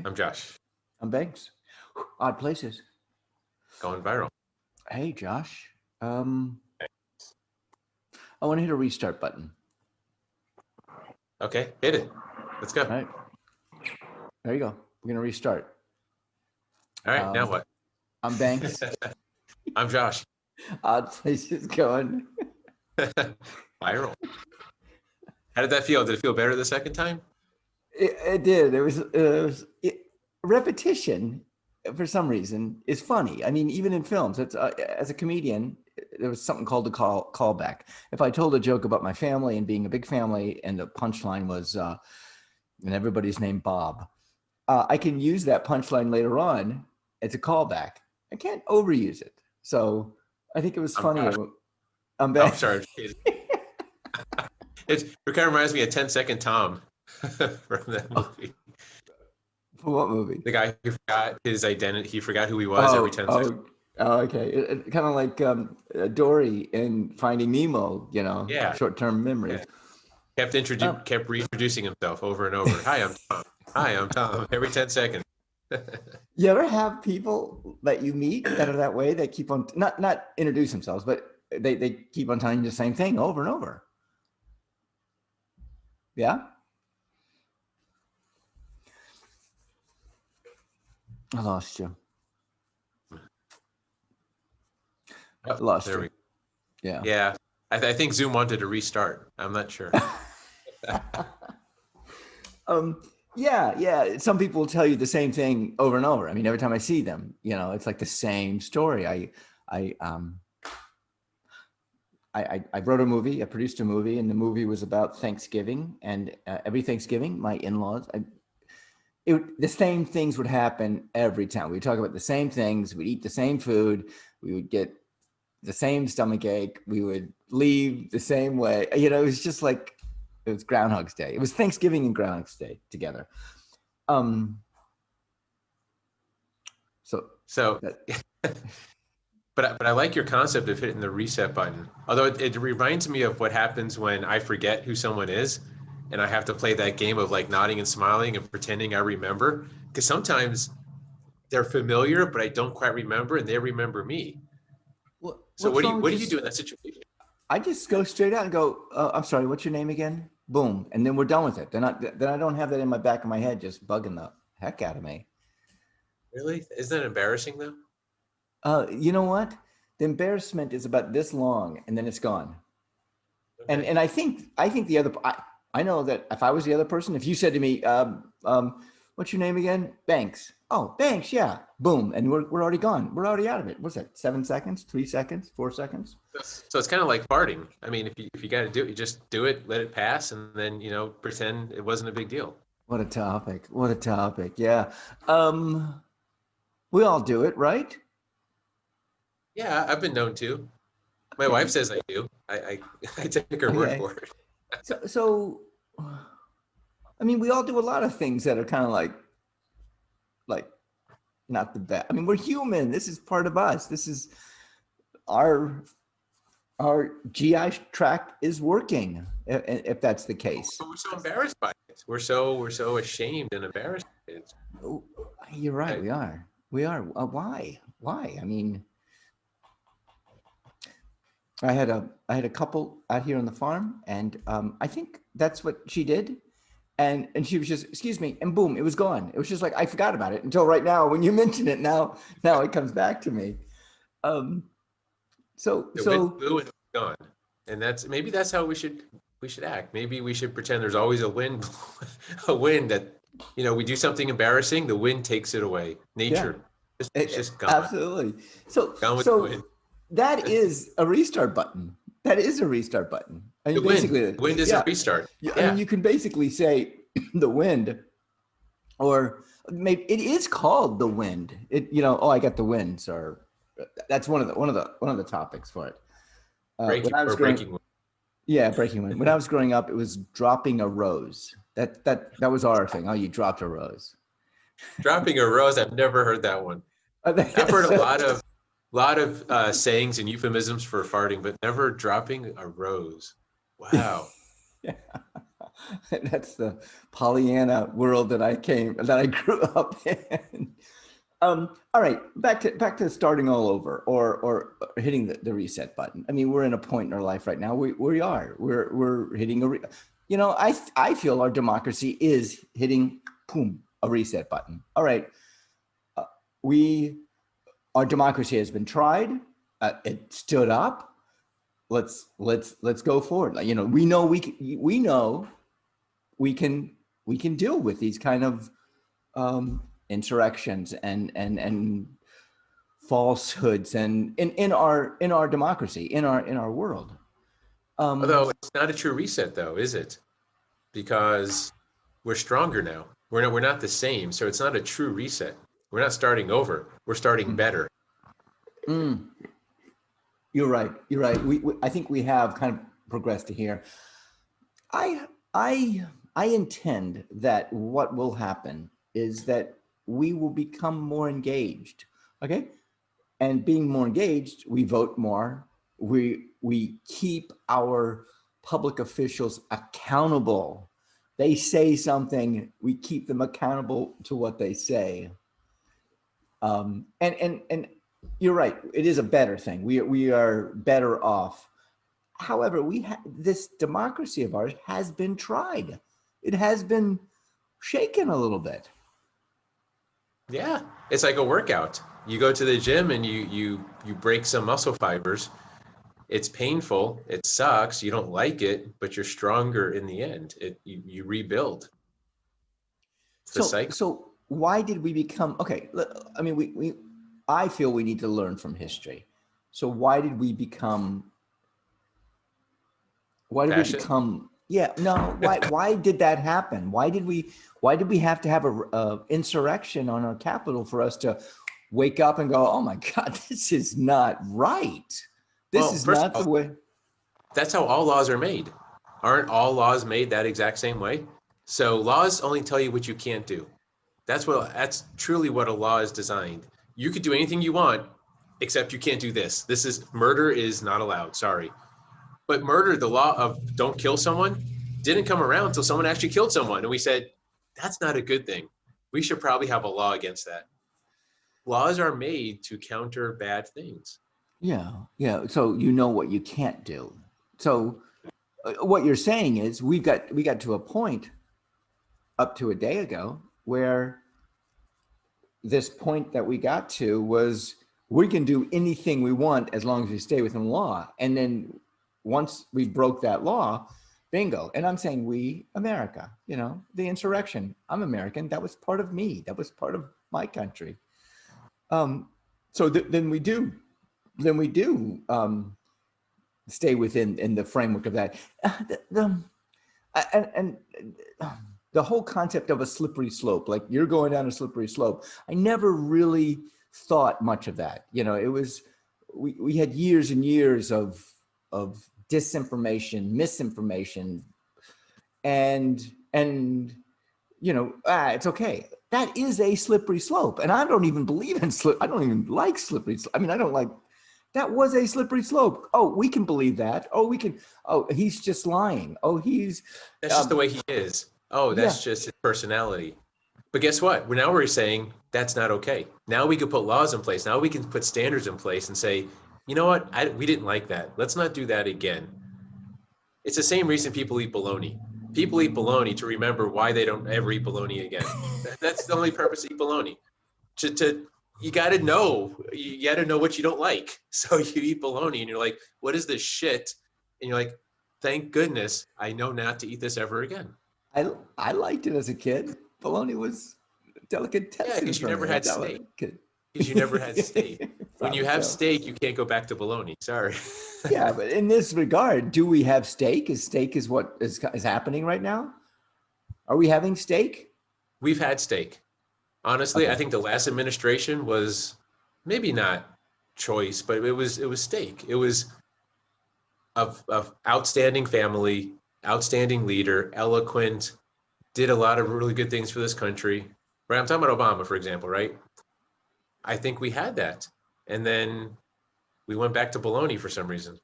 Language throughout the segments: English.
I'm Josh. I'm Banks. Odd places. Going viral. Hey, Josh. Um, I want to hit a restart button. Okay, hit it. Let's go. All right, there you go. We're gonna restart. All right, now Um, what? I'm Banks. I'm Josh. Odd places going. Viral. How did that feel? Did it feel better the second time? It did. Repetition, for some reason, is funny. I mean, even in films, it's as a comedian, there was something called a callback. If I told a joke about my family and being a big family, and the punchline was, and everybody's named Bob, I can use that punchline later on as a callback. I can't overuse it. So I think it was I'm funny. Josh. I'm I'm back. sorry. It kind of reminds me of 10-Second Tom from that movie. For what movie? The guy who forgot his identity. He forgot who he was every Oh, 10 seconds. oh, okay. Kind of like Dory in Finding Nemo. Yeah, Short-term yeah. memories. Kept reintroducing himself over and over. Hi, I'm Tom. Hi, I'm Tom. Every 10 seconds. You ever have people that you meet that are that way? They keep on not introduce themselves, but they keep on telling you the same thing over and over. Yeah, I lost you. Oh, Lost there we you. go. Yeah. Yeah, I think Zoom wanted to restart. I'm not sure. um. Yeah, yeah. Some people will tell you the same thing over and over. I mean, every time I see them, it's like the same story. I I wrote a movie. I produced a movie, and the movie was about Thanksgiving. And every Thanksgiving, my in-laws, the same things would happen every time. We'd talk about the same things. We'd eat the same food. We would get the same stomach ache. We would leave the same way. It was just like it was Groundhog's Day. It was Thanksgiving and Groundhog's Day together. Um. So So, that, but I like your concept of hitting the reset button. Although it reminds me of what happens when I forget who someone is, and I have to play that game of like nodding and smiling and pretending I remember. Because sometimes they're familiar, but I don't quite remember, and they remember me. So what's wrong with what do you just? do in that situation? I just go straight out and go. I'm sorry. What's your name again? Boom, and then we're done with it. Then I don't have that in my back of my head, just bugging the heck out of me. Really? Isn't that embarrassing though? You know what? The embarrassment is about this long, and then it's gone. And Okay. and I think the other I know that if I was the other person, if you said to me, "What's your name again?" Banks. Oh, Banks. Yeah. Boom, and we're already gone. We're already out of it. What's that? 7 seconds? 3 seconds? 4 seconds? So it's kind of like farting. I mean, if you got to do it, you just do it, let it pass, and then pretend it wasn't a big deal. What a topic. What a topic. Yeah. Um, we all do it, right? Yeah, I've been known to. My wife Okay. says I do. I I take her word Okay. for it. So, I mean, we all do a lot of things that are kind of like not the best. I mean, we're human. This is part of us. This is our our GI tract is working. If that's the case. But we're so embarrassed by it. We're so ashamed and embarrassed. Oh, you're right. I, We are. We are. Why? Why? I mean, I had a couple out here on the farm, and I think that's what she did. And she was just, excuse me, and boom, it was gone. It was just like I forgot about it until right now when you mention it. Now it comes back to me. Um, so the wind so blew and it was gone. And maybe that's how we should act. Maybe we should pretend there's always a wind, a wind that we do something embarrassing, the wind takes it away. yeah, Nature, it's just gone, absolutely. So gone with the so wind. that is a restart button. That is a restart button. I mean, The wind, basically, wind is a yeah. restart. I mean, Yeah, you can basically say the wind, or maybe it is called the wind. Oh, I got the winds, or that's one of the topics for it. When breaking I was or growing, breaking. yeah, breaking wind. When I was growing up, it was dropping a rose. That was our thing. Oh, you dropped a rose. Dropping a rose. I've never heard that one. I've heard a lot of sayings and euphemisms for farting, but never dropping a rose. Wow. Yeah. That's the Pollyanna world that I grew up in. All right, back to starting all over, or hitting the reset button. I mean, we're in a point in our life right now. We're hitting I feel our democracy is hitting boom a reset button. All right, uh, we our democracy has been tried. It stood up. Let's go forward. Like, we know we can deal with these kind of insurrections and falsehoods and in our democracy in our world. Although it's not a true reset, though, is it? Because we're stronger now. We're not the same, so it's not a true reset. We're not starting over. We're starting better. Mm, you're right. You're right. I think we have kind of progressed to here. I I intend that what will happen is that we will become more engaged. Okay, and being more engaged, we vote more. We keep our public officials accountable. They say something, we keep them accountable to what they say. And you're right. It is a better thing. We are better off. However, this democracy of ours has been tried. It has been shaken a little bit. Yeah, it's like a workout. You go to the gym and you break some muscle fibers. It's painful. It sucks. You don't like it, but you're stronger in the end. You rebuild. It's the So cycle. so why did we become okay? I mean, we I feel we need to learn from history. So why did we become? Why did we Fascist. become? Yeah, no. Why did that happen? Why did we have to have a insurrection on our capital for us to wake up and go, oh my God, this is not right. This Well, is first not of the all, way. that's how all laws are made. Aren't all laws made that exact same way? So laws only tell you what you can't do. That's truly what a law is designed. You could do anything you want, except you can't do this. This is murder is not allowed. Sorry. But murder, the law of don't kill someone, didn't come around until someone actually killed someone. And we said, that's not a good thing. We should probably have a law against that. Laws are made to counter bad things. Yeah, yeah. So you know what you can't do. So what you're saying is we got to a point up to a day ago where this point that we got to was we can do anything we want as long as we stay within law. And then once we broke that law, bingo. And I'm saying we, America, the insurrection. I'm American. That was part of me. That was part of my country. Um, so then we do stay within in the framework of that. And the whole concept of a slippery slope, like you're going down a slippery slope, I never really thought much of that. It was we had years and years of disinformation, misinformation, and it's okay. That is a slippery slope, and I don't even believe in slip. I don't even like slippery. I mean, I don't like. That was a slippery slope. Oh, we can believe that. Oh, we can. Oh, he's just lying. Oh, he's. That's just the way he is. Oh, Yeah. that's just his personality. But guess what? Now we're saying that's not okay. Now we can put laws in place. Now we can put standards in place and say, you know what? We didn't like that. Let's not do that again. It's the same reason people eat bologna. People eat bologna to remember why they don't ever eat bologna again. That's the only purpose of eat bologna. You got to know. You got to know what you don't like. So you eat bologna and you're like, what is this shit? And you're like, thank goodness I know not to eat this ever again. I liked it as a kid. Bologna was Yeah, delicatessen because you for never me. had That was steak. good. Because you never had steak. When you Probably have so. steak, you can't go back to bologna. Sorry. Yeah, but in this regard, do we have steak? Is steak is what is happening right now? Are we having steak? We've had steak. Honestly, I Okay. think the last administration was maybe not choice, but it was steak. It was of outstanding family, outstanding leader, eloquent, did a lot of really good things for this country. Right? I'm talking about Obama, for example, right? I think we had that. And then we went back to bologna for some reason.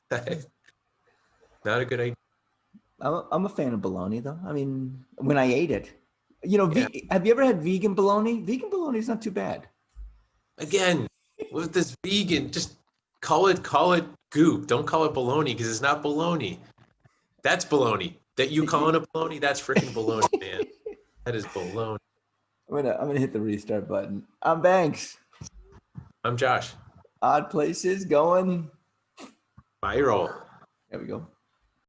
Not a good idea. I'm a fan of bologna, though. I mean, when I ate it, you know, Yeah. have you ever had vegan bologna? Vegan bologna is not too bad. Again, with this vegan, just call it goop. Don't call it bologna because it's not bologna. That's bologna. That you calling it bologna, that's freaking bologna, man. That is bologna. I'm gonna hit the restart button. I'm Banks. I'm Josh. Odd places going. My roll. There we go.